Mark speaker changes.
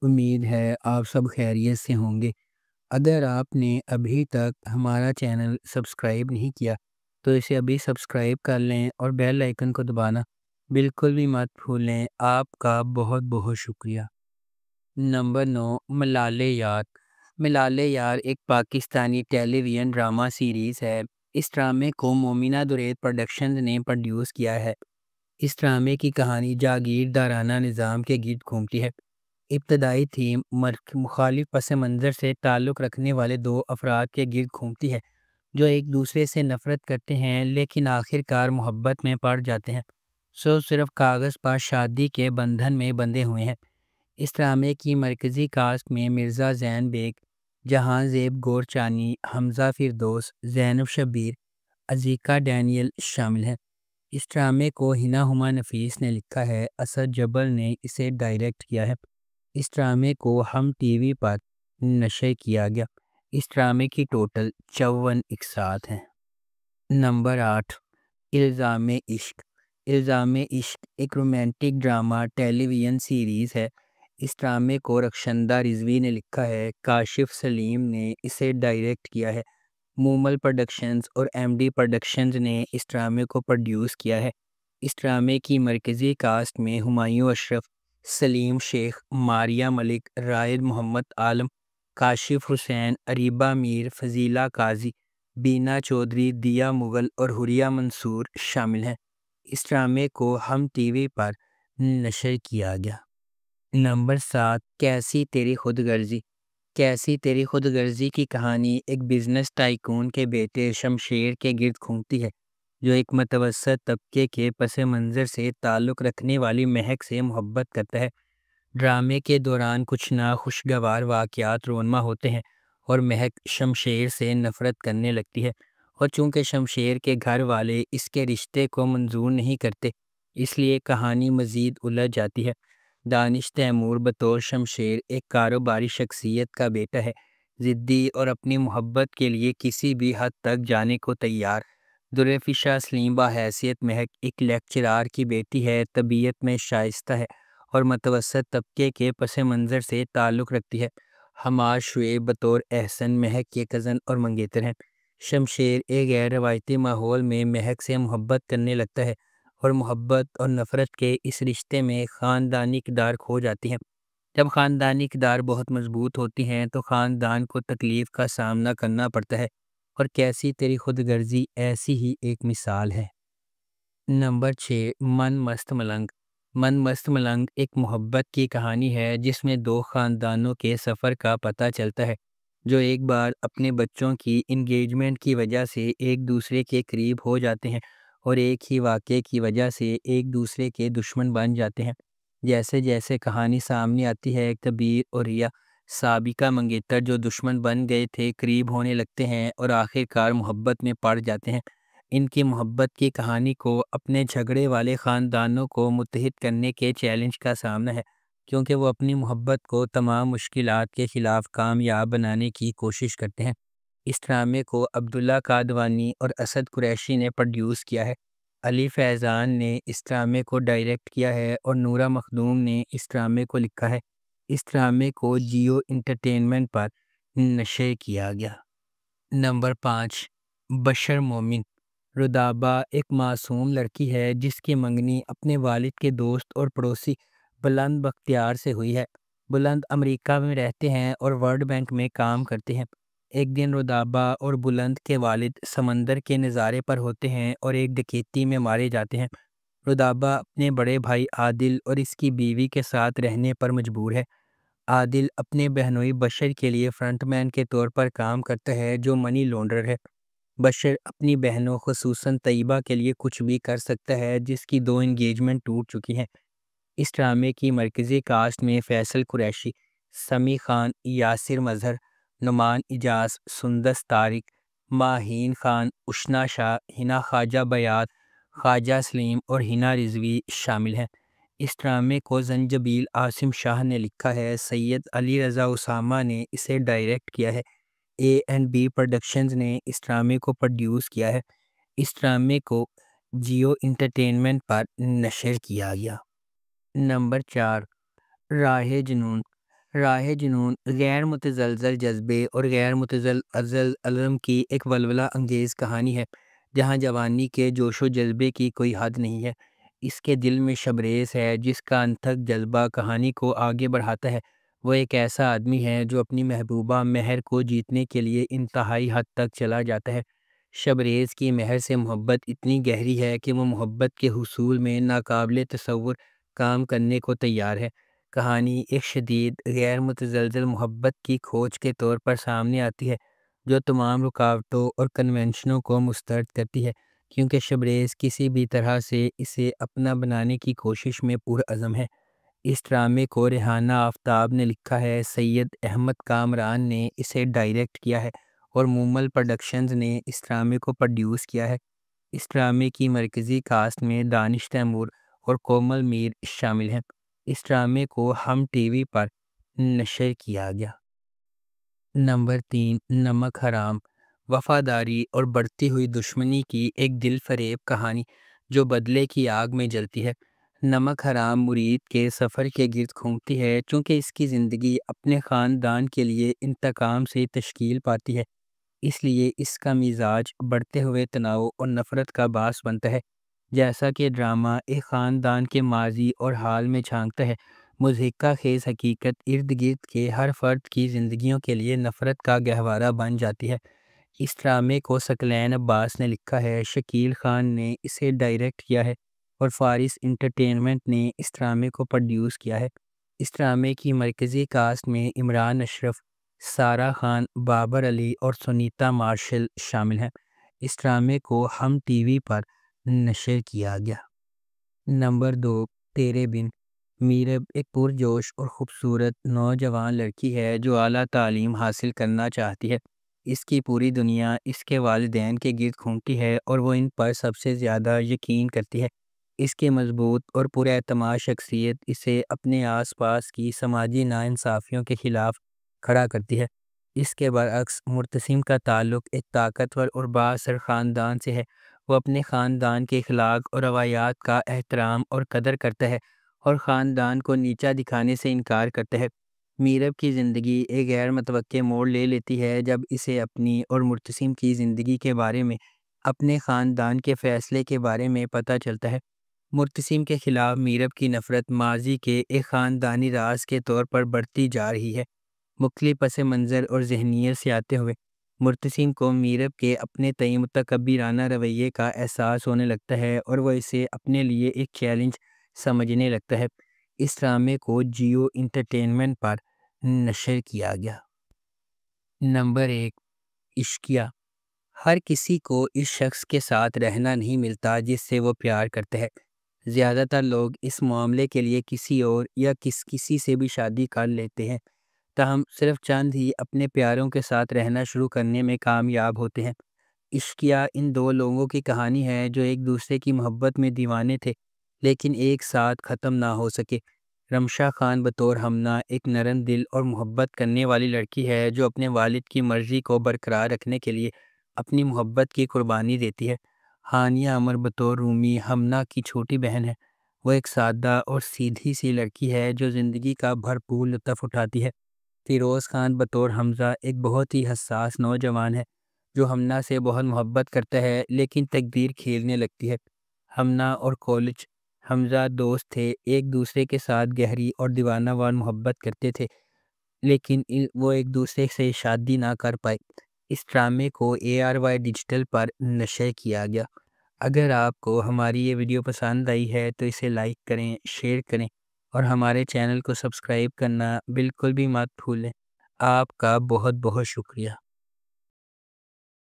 Speaker 1: امید ہے آپ سب خیریت سے ہوں گے۔ اگر آپ نے ابھی تک ہمارا چینل سبسکرائب نہیں کیا تو اسے ابھی سبسکرائب کر لیں اور بیل آئیکن کو دبانا بالکل بھی مت بھولیں۔ آپ کا بہت بہت شکریہ۔ نمبر 9، ملالے یار۔ ملالے یار ایک پاکستانی ٹیلی ویژن ڈرامہ سیریز ہے۔ اس ڈرامے کو مومنہ درید پروڈکشنز نے پروڈیوس کیا ہے۔ اس ڈرامے کی کہانی جاگیردارانہ نظام کے گرد گھومتی ہے۔ ابتدائی تھیم مخالف پس منظر سے تعلق رکھنے والے دو افراد کے گرد گھومتی ہے جو ایک دوسرے سے نفرت کرتے ہیں لیکن آخر کار محبت میں پڑ جاتے ہیں، صرف کاغذ پر شادی کے بندھن میں بندھے ہوئے ہیں۔ اس ڈرامے کی مرکزی کاسٹ میں مرزا زین بیگ، جہاں زیب گورچانی، حمزہ فردوس، زینب شبیر، عزیکا ڈینیل شامل ہیں۔ اس ڈرامے کو ہنا ہما نفیس نے لکھا ہے، اسد جبل نے اسے ڈائریکٹ کیا ہے۔ اس ڈرامے کو ہم ٹی وی پر نشر کیا گیا۔ اس ڈرامے کی ٹوٹل 54 اقساط ہیں۔ نمبر 8، الزام عشق۔ الزام عشق ایک رومانٹک ڈرامہ ٹیلی ویژن سیریز ہے۔ اس ڈرامے کو رخشندہ رضوی نے لکھا ہے، کاشف سلیم نے اسے ڈائریکٹ کیا ہے۔ مومل پروڈکشنز اور ایم ڈی پروڈکشنز نے اس ڈرامے کو پروڈیوس کیا ہے۔ اس ڈرامے کی مرکزی کاسٹ میں ہمایوں اشرف، سلیم شیخ، ماریہ ملک، رائد محمد عالم، کاشف حسین، اریبہ میر، فضیلہ قاضی، بینا چودھری، دیا مغل اور حوریہ منصور شامل ہیں۔ اس ڈرامے کو ہم ٹی وی پر نشر کیا گیا۔ نمبر 7، کیسی تیری خود غرضی۔ کیسی تیری خود غرضی کی کہانی ایک بزنس ٹائکون کے بیٹے شمشیر کے گرد گھومتی ہے جو ایک متوسط طبقے کے پس منظر سے تعلق رکھنے والی مہک سے محبت کرتا ہے۔ ڈرامے کے دوران کچھ ناخوشگوار واقعات رونما ہوتے ہیں اور مہک شمشیر سے نفرت کرنے لگتی ہے، اور چونکہ شمشیر کے گھر والے اس کے رشتے کو منظور نہیں کرتے اس لیے کہانی مزید الجھ جاتی ہے۔ دانش تیمور بطور شمشیر ایک کاروباری شخصیت کا بیٹا ہے، ضدی اور اپنی محبت کے لیے کسی بھی حد تک جانے کو تیار۔ درفشا سلیم بحیثیت مہک ایک لیکچرار کی بیٹی ہے، طبیعت میں شائستہ ہے اور متوسط طبقے کے پس منظر سے تعلق رکھتی ہے۔ حماد شعیب بطور احسن مہک کے کزن اور منگیتر ہیں۔ شمشیر ایک غیر روایتی ماحول میں مہک سے محبت کرنے لگتا ہے اور محبت اور نفرت کے اس رشتے میں خاندانی اقدار کھو جاتی ہیں۔ جب خاندانی اقدار بہت مضبوط ہوتی ہیں تو خاندان کو تکلیف کا سامنا کرنا پڑتا ہے، اور کیسی تیری خود غرضی ایسی ہی ایک مثال ہے۔ نمبر 6، من مست ملنگ۔ من مست ملنگ ایک محبت کی کہانی ہے جس میں دو خاندانوں کے سفر کا پتہ چلتا ہے جو ایک بار اپنے بچوں کی انگیجمنٹ کی وجہ سے ایک دوسرے کے قریب ہو جاتے ہیں اور ایک ہی واقعے کی وجہ سے ایک دوسرے کے دشمن بن جاتے ہیں۔ جیسے جیسے کہانی سامنے آتی ہے، کبیر اور ریا، سابقہ منگیتر جو دشمن بن گئے تھے، قریب ہونے لگتے ہیں اور آخر کار محبت میں پڑ جاتے ہیں۔ ان کی محبت کی کہانی کو اپنے جھگڑے والے خاندانوں کو متحد کرنے کے چیلنج کا سامنا ہے، کیونکہ وہ اپنی محبت کو تمام مشکلات کے خلاف کامیاب بنانے کی کوشش کرتے ہیں۔ اس ڈرامے کو عبداللہ قادوانی اور اسد قریشی نے پروڈیوس کیا ہے۔ علی فیضان نے اس ڈرامے کو ڈائریکٹ کیا ہے اور نورہ مخدوم نے اس ڈرامے کو لکھا ہے۔ اس ڈرامے کو جیو انٹرٹینمنٹ پر نشر کیا گیا۔ نمبر 5، بشر مومن۔ رودابہ ایک معصوم لڑکی ہے جس کی منگنی اپنے والد کے دوست اور پڑوسی بلند بختیار سے ہوئی ہے۔ بلند امریکہ میں رہتے ہیں اور ورلڈ بینک میں کام کرتے ہیں۔ ایک دن رودابہ اور بلند کے والد سمندر کے نظارے پر ہوتے ہیں اور ایک ڈکیتی میں مارے جاتے ہیں۔ رودابہ اپنے بڑے بھائی عادل اور اس کی بیوی کے ساتھ رہنے پر مجبور ہے۔ عادل اپنے بہنوئی بشر کے لیے فرنٹ مین کے طور پر کام کرتا ہے جو منی لانڈرر ہے۔ بشر اپنی بہنوں خصوصاً طیبہ کے لیے کچھ بھی کر سکتا ہے جس کی 2 انگیجمنٹ ٹوٹ چکی ہیں۔ اس ڈرامے کی مرکزی کاسٹ میں فیصل قریشی، سمیع خان، یاسر مظہر، نعمان اجاز، سندس طارق، ماہین خان، اشنا شاہ، ہنا خواجہ بیات، خواجہ سلیم اور ہنا رضوی شامل ہیں۔ اس ڈرامے کو زنجبیل عاصم شاہ نے لکھا ہے۔ سید علی رضا اسامہ نے اسے ڈائریکٹ کیا ہے۔ اے اینڈ بی پروڈکشنز نے اس ڈرامے کو پروڈیوس کیا ہے۔ اس ڈرامے کو جیو انٹرٹینمنٹ پر نشر کیا گیا۔ نمبر 4، راہ جنون۔ راہ جنون غیر متزلزل جذبے اور غیر متزلزل عزم کی ایک ولولہ انگیز کہانی ہے جہاں جوانی کے جوش و جذبے کی کوئی حد نہیں ہے۔ اس کے دل میں شبریز ہے جس کا انتھک جذبہ کہانی کو آگے بڑھاتا ہے۔ وہ ایک ایسا آدمی ہے جو اپنی محبوبہ مہر کو جیتنے کے لیے انتہائی حد تک چلا جاتا ہے۔ شبریز کی مہر سے محبت اتنی گہری ہے کہ وہ محبت کے حصول میں ناقابل تصور کام کرنے کو تیار ہے۔ کہانی ایک شدید غیر متزلزل محبت کی کھوج کے طور پر سامنے آتی ہے جو تمام رکاوٹوں اور کنونشنوں کو مسترد کرتی ہے، کیونکہ شبریز کسی بھی طرح سے اسے اپنا بنانے کی کوشش میں پرعزم ہے۔ اس ڈرامے کو ریحانہ آفتاب نے لکھا ہے، سید احمد کامران نے اسے ڈائریکٹ کیا ہے اور مومل پروڈکشنز نے اس ڈرامے کو پروڈیوس کیا ہے۔ اس ڈرامے کی مرکزی کاسٹ میں دانش تیمور اور کومل میر شامل ہیں۔ اس ڈرامے کو ہم ٹی وی پر نشر کیا گیا۔ نمبر 3، نمک حرام۔ وفاداری اور بڑھتی ہوئی دشمنی کی ایک دل فریب کہانی جو بدلے کی آگ میں جلتی ہے۔ نمک حرام مرید کے سفر کے گرد گھومتی ہے چونکہ اس کی زندگی اپنے خاندان کے لیے انتقام سے تشکیل پاتی ہے، اس لیے اس کا مزاج بڑھتے ہوئے تناؤ اور نفرت کا باعث بنتا ہے۔ جیسا کہ ڈرامہ ایک خاندان کے ماضی اور حال میں جھانکتا ہے، مضحکہ خیز حقیقت ارد گرد کے ہر فرد کی زندگیوں کے لیے نفرت کا گہوارہ بن جاتی ہے۔ اس ڈرامے کو ثقلین عباس نے لکھا ہے، شکیل خان نے اسے ڈائریکٹ کیا ہے اور فارس انٹرٹینمنٹ نے اس ڈرامے کو پروڈیوس کیا ہے۔ اس ڈرامے کی مرکزی کاسٹ میں عمران اشرف، سارہ خان، بابر علی اور سنیتا مارشل شامل ہیں۔ اس ڈرامے کو ہم ٹی وی پر نشر کیا گیا۔ نمبر 2، تیرے بن۔ میرب ایک پرجوش اور خوبصورت نوجوان لڑکی ہے جو اعلیٰ تعلیم حاصل کرنا چاہتی ہے۔ اس کی پوری دنیا اس کے والدین کے گرد گھومتی ہے اور وہ ان پر سب سے زیادہ یقین کرتی ہے۔ اس کی مضبوط اور پر اعتماد شخصیت اسے اپنے آس پاس کی سماجی ناانصافیوں کے خلاف کھڑا کرتی ہے۔ اس کے برعکس مرتسم کا تعلق ایک طاقتور اور بااثر خاندان سے ہے۔ وہ اپنے خاندان کے اخلاق اور روایات کا احترام اور قدر کرتا ہے اور خاندان کو نیچا دکھانے سے انکار کرتا ہے۔ میرب کی زندگی ایک غیر متوقع موڑ لے لیتی ہے جب اسے اپنی اور مرتسم کی زندگی کے بارے میں، اپنے خاندان کے فیصلے کے بارے میں پتہ چلتا ہے۔ مرتسم کے خلاف میرب کی نفرت ماضی کے ایک خاندانی راز کے طور پر بڑھتی جا رہی ہے۔ مختلف پس منظر اور ذہنیت سے آتے ہوئے مرتسم کو میرب کے اپنے تئیں متکبرانہ رویے کا احساس ہونے لگتا ہے اور وہ اسے اپنے لیے ایک چیلنج سمجھنے لگتا ہے۔ اس ڈرامے کو جیو انٹرٹینمنٹ پر نشر کیا گیا۔ نمبر 1، عشقیہ۔ ہر کسی کو اس شخص کے ساتھ رہنا نہیں ملتا جس سے وہ پیار کرتا ہے۔ زیادہ تر لوگ اس معاملے کے لیے کسی اور یا کسی سے بھی شادی کر لیتے ہیں، تاہم صرف چند ہی اپنے پیاروں کے ساتھ رہنا شروع کرنے میں کامیاب ہوتے ہیں۔ عشقیہ ان دو لوگوں کی کہانی ہے جو ایک دوسرے کی محبت میں دیوانے تھے لیکن ایک ساتھ ختم نہ ہو سکے۔ رمشا خان بطور ہمنا ایک نرم دل اور محبت کرنے والی لڑکی ہے جو اپنے والد کی مرضی کو برقرار رکھنے کے لیے اپنی محبت کی قربانی دیتی ہے۔ ہانیہ عمر بطور رومی ہمنا کی چھوٹی بہن ہے۔ وہ ایک سادہ اور سیدھی سی لڑکی ہے جو زندگی کا بھرپور لطف اٹھاتی ہے۔ فیروز خان بطور حمزہ ایک بہت ہی حساس نوجوان ہے جو ہمنا سے بہت محبت کرتا ہے لیکن تقدیر کھیلنے لگتی ہے۔ ہمنا اور کالج حمزہ دوست تھے، ایک دوسرے کے ساتھ گہری اور دیوانہ وار محبت کرتے تھے لیکن وہ ایک دوسرے سے شادی نہ کر پائے۔ اس ڈرامے کو ARY ڈیجیٹل پر نشر کیا گیا۔ اگر آپ کو ہماری یہ ویڈیو پسند آئی ہے تو اسے لائک کریں، شیئر کریں اور ہمارے چینل کو سبسکرائب کرنا بالکل بھی مت بھولیں۔ آپ کا بہت بہت شکریہ۔